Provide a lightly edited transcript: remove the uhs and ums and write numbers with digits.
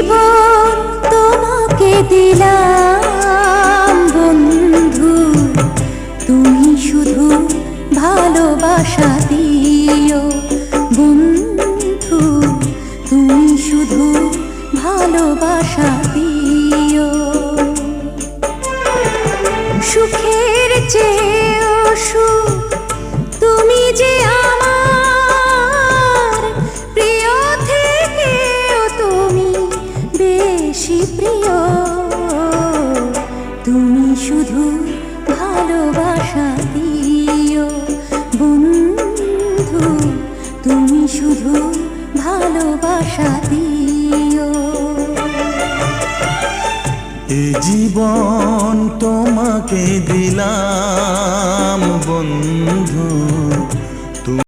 জীবন তোমাকে দিলাম বন্ধু, তুমি শুধু ভালোবাসা দিও বন্ধু, তুমি শুধু ভালোবাসা দিও। সুখের চেয়েও সুখ তুমি যে আমার, প্রিয় থেকেও তুমি বেশি প্রিয়, তুমি শুধু ভালোবাসা দিও বন্ধু, তুমি শুধু ভালোবাসা দিও। এ জীবন তোমাকে দিলাম বন্ধু,